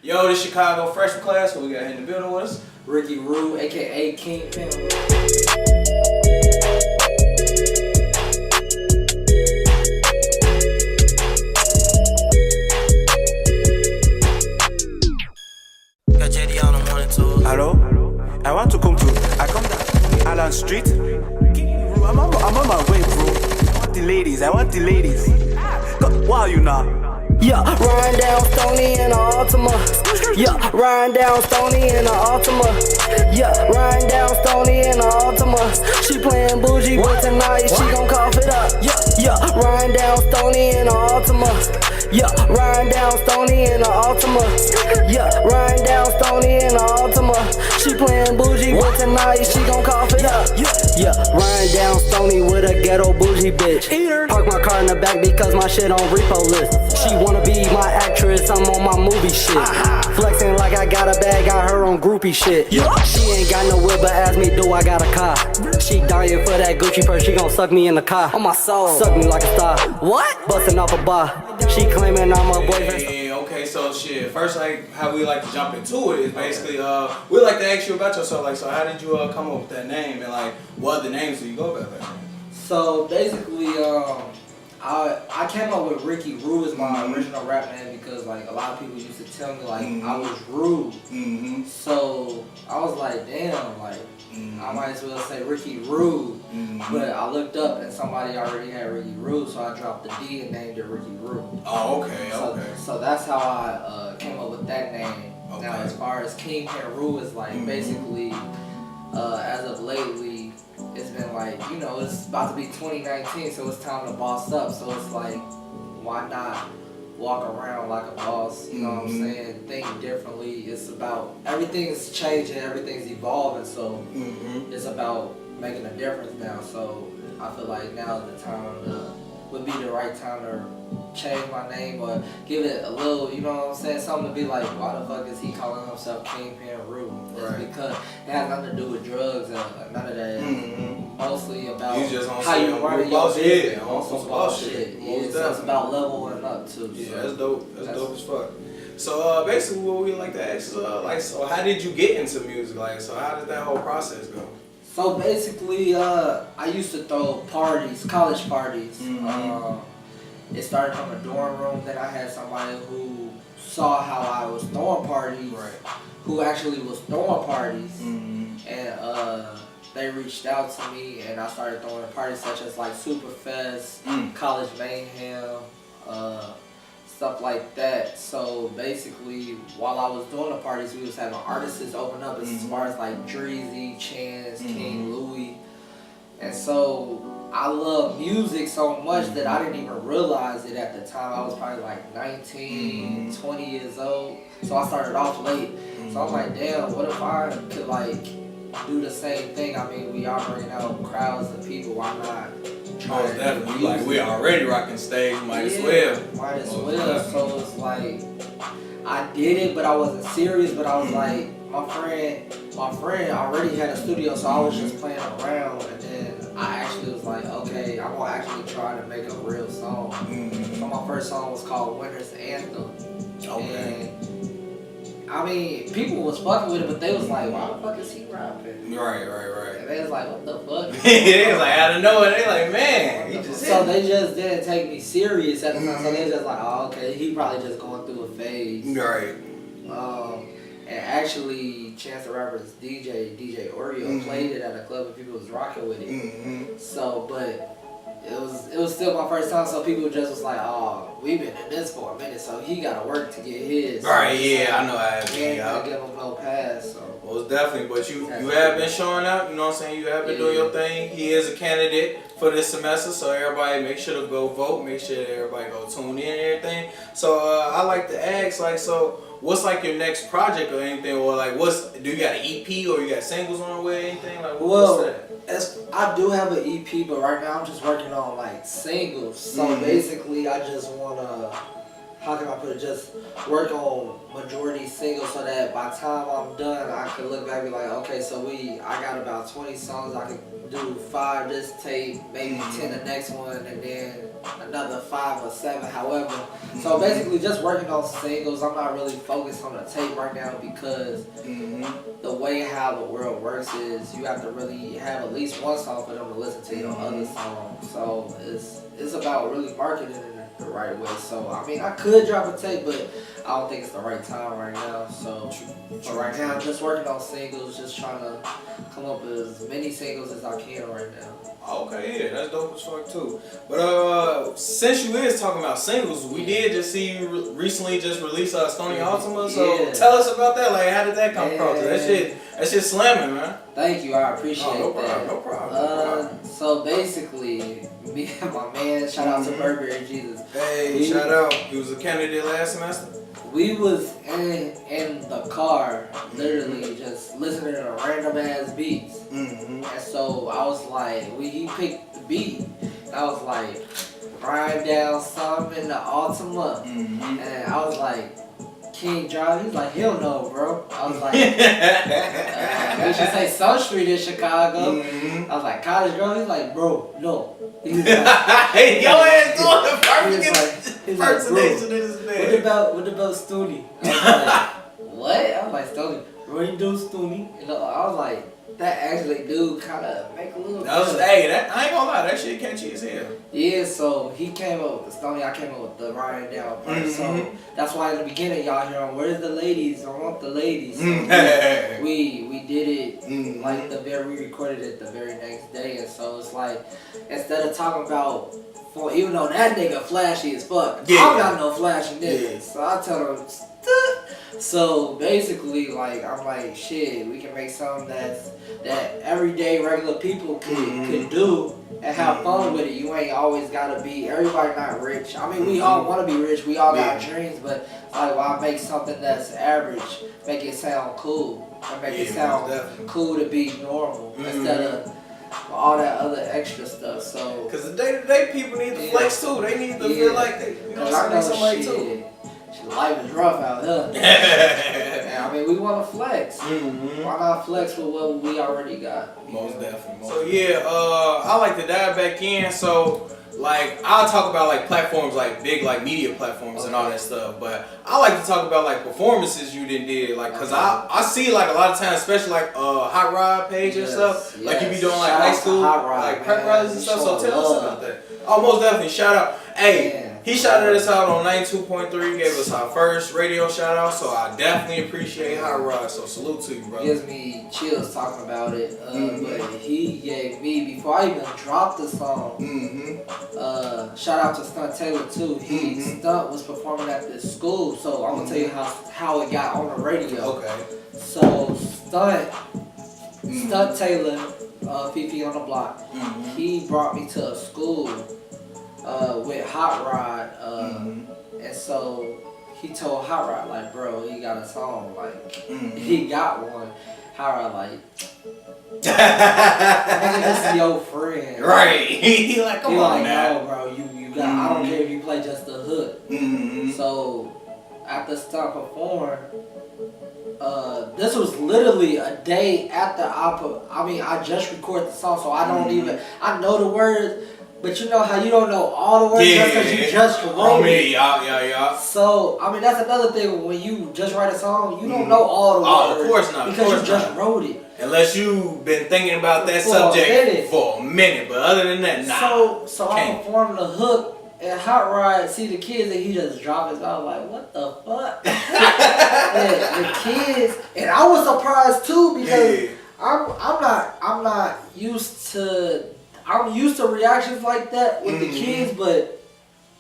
Yo, this Chicago freshman class, so we got here in the building with us. RickyRue, aka KingpinRue. Hello? I want to come to. I come down Allen Street. I'm on my way, bro. I want the ladies. Where are you now? Yeah, riding down Stony in a Altima. Yeah, riding down Stony in a Altima. Yeah, riding down Stony in a Altima. She playing bougie, but tonight she gon' cough it up. Yeah, riding down Stony in a Altima. Yeah, riding down Stony in a Altima. Yeah, riding down Stony in a Altima. She playing bougie, but tonight she gon' cough it up. Yeah, riding down Stony with a ghetto bougie bitch. Park my car in the back because my shit on repo list. She wanna be my actress, I'm on my movie shit. Flexing like I got a bag, got her on groupie shit. She ain't got no whip, but ask me, do I got a car? She dying for that Gucci purse, she gon' suck me in the car. On my soul, suck me like a star. What? Bustin' off a bar. She claiming I'm a boyfriend. Yeah, okay, so shit. First, like, how we like to jump into it is basically, we like to ask you about yourself. Like, so how did you come up with that name, and like, what other names do you go by? So basically, I came up with RickyRue as my original rap name because like a lot of people used to tell me like I was rude. So I was like, damn, like I might as well say RickyRue. But I looked up and somebody already had RickyRue, so I dropped the D and named it RickyRue. Oh, okay, So that's how I came up with that name. Okay. Now as far as KingpinRue is like basically as of lately, it's been like, you know, it's about to be 2019, so it's time to boss up. So it's like, why not walk around like a boss? You know what I'm saying? Think differently. It's about, everything's changing, everything's evolving. So it's about making a difference now. So I feel like now the time would be the right time to change my name or give it a little, you know what I'm saying, something to be like, why the fuck is he calling himself KingpinRue? It's because it has nothing to do with drugs and none of that. Mostly about how you run your business. On some boss shit. Yeah, so it's about leveling up too. Yeah, so that's dope. That's dope as fuck. So basically what we like to ask is like, so how did you get into music? Like, so how did that whole process go? So basically, I used to throw parties, college parties. It started from a dorm room. Then I had somebody who saw how I was throwing parties, who actually was throwing parties, and they reached out to me, and I started throwing parties such as like Superfest, College Mayhem, stuff like that. So basically, while I was doing the parties, we was having artists open up as far as like Dreezy, Chance, King Louis. And so I love music so much that I didn't even realize it at the time. I was probably like 19, 20 years old. So I started off late. So I'm like, damn, what if I could like do the same thing? I mean, we are bringing out crowds of people. Why not try to definitely. Like, we already rocking stage, might as well. Might as well. So it's like, I did it, but I wasn't serious. But I was like, my friend already had a studio, so I was just playing around. And then I actually was like, okay, I'm gonna actually try to make a real song. So my first song was called Winter's Anthem. Okay. And I mean, people was fucking with it, but they was like, why the fuck is he rapping? Right. And they was like, what the fuck? They was like, out of nowhere, they like, man, he just So they just didn't take me serious at the time. So they was just like, oh, okay, he probably just going through a phase. Right. And actually, Chance the Rapper's DJ Oreo played it at a club and people was rocking with it. So, but it was still my first time, so people just was like, oh, we've been in this for a minute, so he gotta work to get his. Right, yeah, I know how it is. I give him no pass, so. Most definitely, but you have been showing up, you know what I'm saying? You have been doing your thing. He is a candidate for this semester, so everybody make sure to go vote, make sure that everybody go tune in and everything. So I like to ask, like, so what's like your next project or anything, or like do you got an EP or you got singles on the way or anything? Like, what's that? I do have an EP, but right now I'm just working on like singles. So basically I just wanna how can I put it, just work on majority singles so that by the time I'm done, I can look back and be like, okay, so I got about 20 songs, I can do 5 this tape, maybe 10 the next one, and then another 5 or 7, however. So basically just working on singles. I'm not really focused on the tape right now because the way how the world works is you have to really have at least one song for them to listen to your other song. So it's about really marketing it the right way. So I mean, I could drop a tape, but I don't think it's the right time right now. So but right now, I'm just working on singles, just trying to come up with as many singles as I can right now. Okay, yeah, that's dope as fuck too. But since you is talking about singles, we did just see you recently just release Stony Altima. So tell us about that. Like, how did that come across? That shit slamming, man. Thank you, I appreciate that. No problem. So basically, me and my man, shout out to Burberry Jesus. Hey, shout out. He was a candidate last semester. We was in the car, literally just listening to random ass beats. And so I was like, he picked the beat. And I was like, grind down something in the Altima. And I was like, King Drive. He's like, hell no, bro. I was like, we should say Sun Street in Chicago. I was like, College Girl. He's like, bro, no. He's like, hey, your ass doing the perfect impersonation in his man. What about Stony? I was like, what? I was like, Stony. What you do, Stony? I was like, that actually do kind of make a little. I ain't gonna lie, that shit catchy as hell. Yeah, so he came up with Stony. I came up with the riding down part. So that's why in the beginning y'all hear on "Where's the ladies?" I want the ladies. So we did it like we recorded it the very next day, and so it's like instead of talking about. Even though that nigga flashy as fuck, I don't got no flashy niggas. So I tell him, so basically, like, I'm like, shit, we can make something that everyday regular people could do and have fun with it. You ain't always gotta be, everybody not rich. I mean, we all wanna be rich, we all got dreams, but like, why make something that's average, make it sound cool, and make it sound cool to be normal instead of all that other extra stuff. So because the day-to-day people need to flex too. They need to feel like they, you know, somebody too. Life is rough out here. And, I mean, we want to flex. Why not flex with what we already got? Most definitely. So yeah, I like to dive back in. So like, I'll talk about like platforms, like big like media platforms and all that stuff, but I like to talk about like performances you did, like, cause I see like a lot of times, especially like Hot Rod page and stuff, like you be doing like high school, like prep rides and stuff. So tell us about that. Oh, most definitely. Shout out. Hey. He shouted us out on 92.3, gave us our first radio shout out, so I definitely appreciate Hot Rod, so salute to you, bro. Gives me chills talking about it, but he gave me, before I even dropped the song, shout out to Stunt Taylor too. Stunt was performing at this school, so I'm gonna tell you how it got on the radio. Okay. So Stunt Taylor, PP on the block, he brought me to a school with Hot Rod, and so he told Hot Rod, like, bro, he got a song, like, he got one. Hot Rod, like, this is your friend. Right. He like, come on, man. No, bro, you got, I don't care if you play just the hook. So, after Stunt performed, this was literally a day after I just recorded the song, so I don't even, I know the words, but you know how you don't know all the words just because you just wrote it. Yeah. So, I mean, that's another thing. When you just write a song, you don't know all the words. Of course not. Because you just wrote it. Unless you've been thinking about that subject for a minute. But other than that, nah. So I performed the hook, and Hot Rod see the kids, and he just dropped his mouth like, what the fuck? And the kids, and I was surprised too, because I'm not used to... I'm used to reactions like that with the kids, but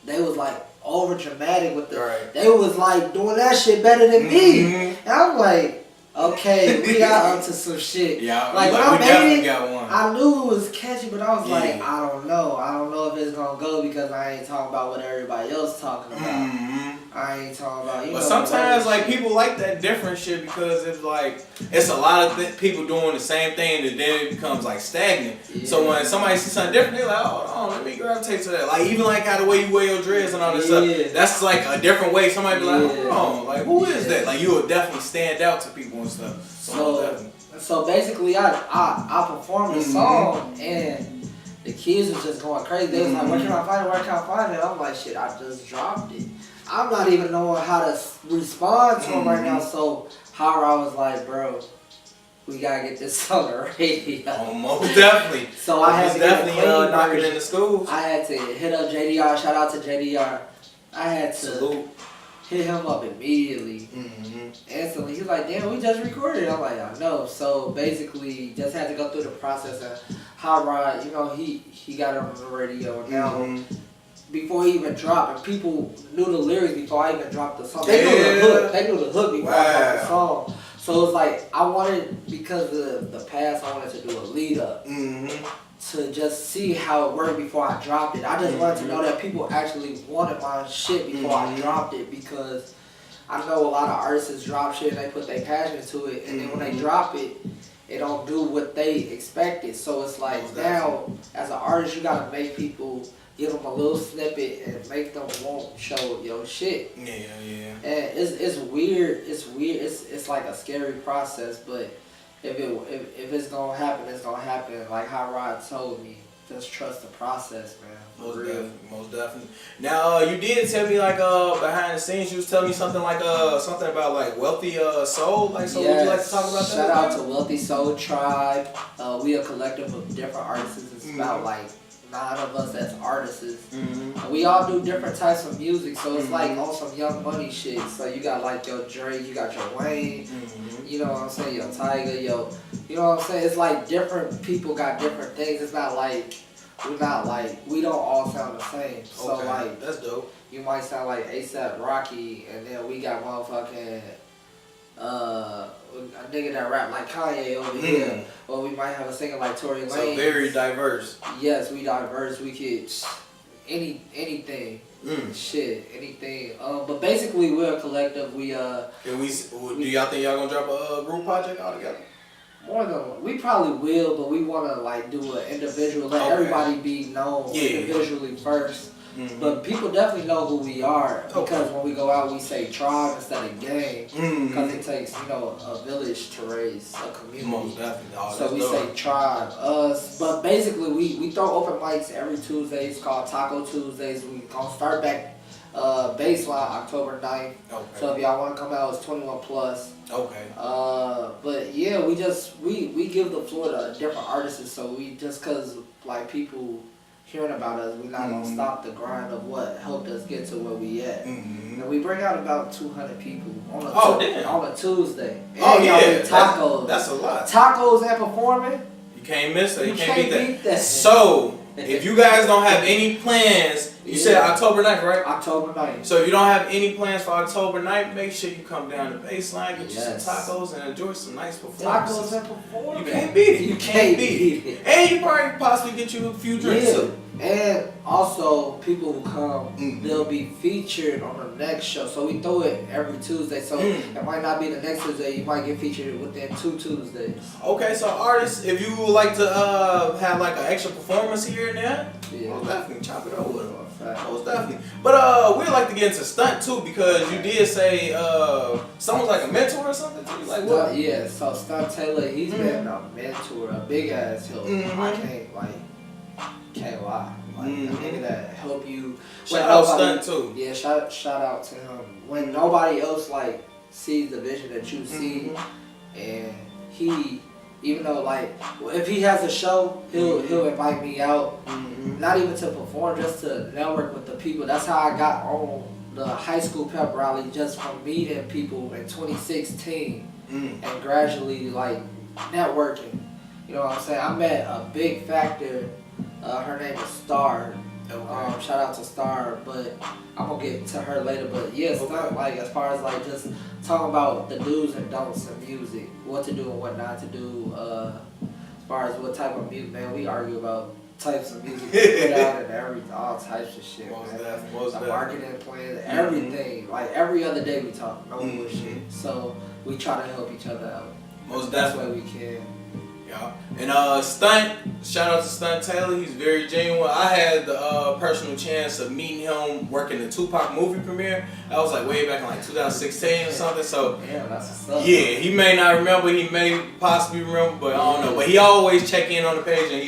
they was like over dramatic with the. They was like doing that shit better than me, and I'm like, okay, we got up to some shit. Yeah, like when I made it, got one. I knew it was catchy, but I was like, I don't know if it's gonna go because I ain't talking about what everybody else talking about. I ain't talking about. But sometimes like people like that different shit because it's like it's a lot of people doing the same thing and then it becomes like stagnant. Yeah. So when somebody sees something different, they're like, oh, let me gravitate to that. Like even like how the way you wear your dreads and all this stuff. That's like a different way. Somebody be like, hold on, like who is that? Like you would definitely stand out to people and stuff. So basically, I performed the song and the kids was just going crazy. They was like, where can I find it? Where can I find it? I'm like, shit, I just dropped it. I'm not even knowing how to respond to them right now. So I was like, bro, we gotta get this song on the radio. Oh, most definitely. So I had to definitely knock it in the schools. I had to hit up JDR. Shout out to JDR. I had to hit him up immediately. Instantly. He was like, damn, we just recorded. I'm like, I know. So basically, just had to go through the process of Hot Rod. You know, he got it on the radio now. Before he even dropped, and people knew the lyrics before I even dropped the song. They knew the hook. They knew the hook before I dropped the song. So it's like I wanted, because of the past, I wanted to do a lead up to just see how it worked before I dropped it. I just wanted to know that people actually wanted my shit before I dropped it, because I know a lot of artists drop shit and they put their passion into it, and then when they drop it, it don't do what they expected. So it's like now, as an artist, you gotta make people, give them a little snippet and make them want show your shit. Yeah. And it's weird. It's like a scary process, but if it's gonna happen, it's gonna happen. Like how Rod told me, just trust the process, man. Most definitely. Now you did tell me like behind the scenes, you was telling me something like something about like Wealthy Soul. Like, so would you like to talk about that? Shout out to Wealthy Soul Tribe. We a collective of different artists. It's about like 9 of us as artists. We all do different types of music, so it's like on some Young Money shit. So you got like your Drake, you got your Wayne, you know what I'm saying, your Tiger, you know what I'm saying. It's like different people got different things. It's not like we don't all sound the same. So like that's dope. You might sound like ASAP Rocky, and then we got motherfucking a nigga that rap like Kanye over here, or we might have a singer like Tory Lanez. So very diverse. Yes, we diverse. We could anything, anything. But basically, we're a collective. Do y'all think y'all gonna drop a group project all together? More than one. We probably will, but we wanna like do an individual. Let everybody be known individually first. But people definitely know who we are, because when we go out, we say tribe instead of gang, because it takes, a village to raise a community. Most definitely. So we say tribe. But basically, we throw open mics every Tuesday. It's called Taco Tuesdays. We gonna start back baseline October 9th. So if y'all want to come out, it's 21 plus. But yeah, we give the floor to different artists. So we just, cause like people hearing about us, we're not gonna stop the grind of what helped us get to where we at. And we bring out about 200 people on a Tuesday. And tacos. That's a lot. Tacos and performing. You can't miss that. You can't beat that. So if you guys don't have any plans, you said October 9th, right? October 9th. So if you don't have any plans for October 9th, make sure you come down to Baseline, get you some tacos, and enjoy some nice performances. Tacos and performance. You can't beat it. You can't beat it. And you probably possibly get you a few drinks too. And also, people who come, they'll be featured on the next show. So we throw it every Tuesday. So it might not be the next Tuesday. You might get featured within 2 Tuesdays. Okay, so artists, if you would like to have like an extra performance here and there, most definitely chop it over. Most definitely. But we'd like to get into Stunt too, because you did say someone's like a mentor or something to you. Like what? Yeah, so Stunt Taylor, he's been a mentor, a big ass help. I can't lie. Like a nigga that help you. Shout out Stunt too. Yeah, shout out to him. When nobody else like sees the vision that you see, and he, even though like if he has a show, he'll invite me out. Not even to perform, just to network with the people. That's how I got on the high school pep rally, just from meeting people in 2016 and gradually like networking. You know what I'm saying? I met a big factor. Her name is Star. Shout out to Star, but I'm gonna get to her later. But yeah, Stunt, like as far as like just talking about the do's and don'ts in music, what to do and what not to do. As far as what type of music, man, we argue about types of music put out and all types of shit. Most the marketing plans, everything. Like every other day we talk, no bullshit. So we try to help each other out. Most That's definitely. way we can. Yeah. And Stunt, shout out to Stunt Taylor. He's very genuine. I had the personal chance of meeting him working the Tupac movie premiere. That was like way back in like 2016 or something. So yeah, that's what's up. Yeah, he may not remember. He may possibly remember, but I don't know. But he always check in on the page and he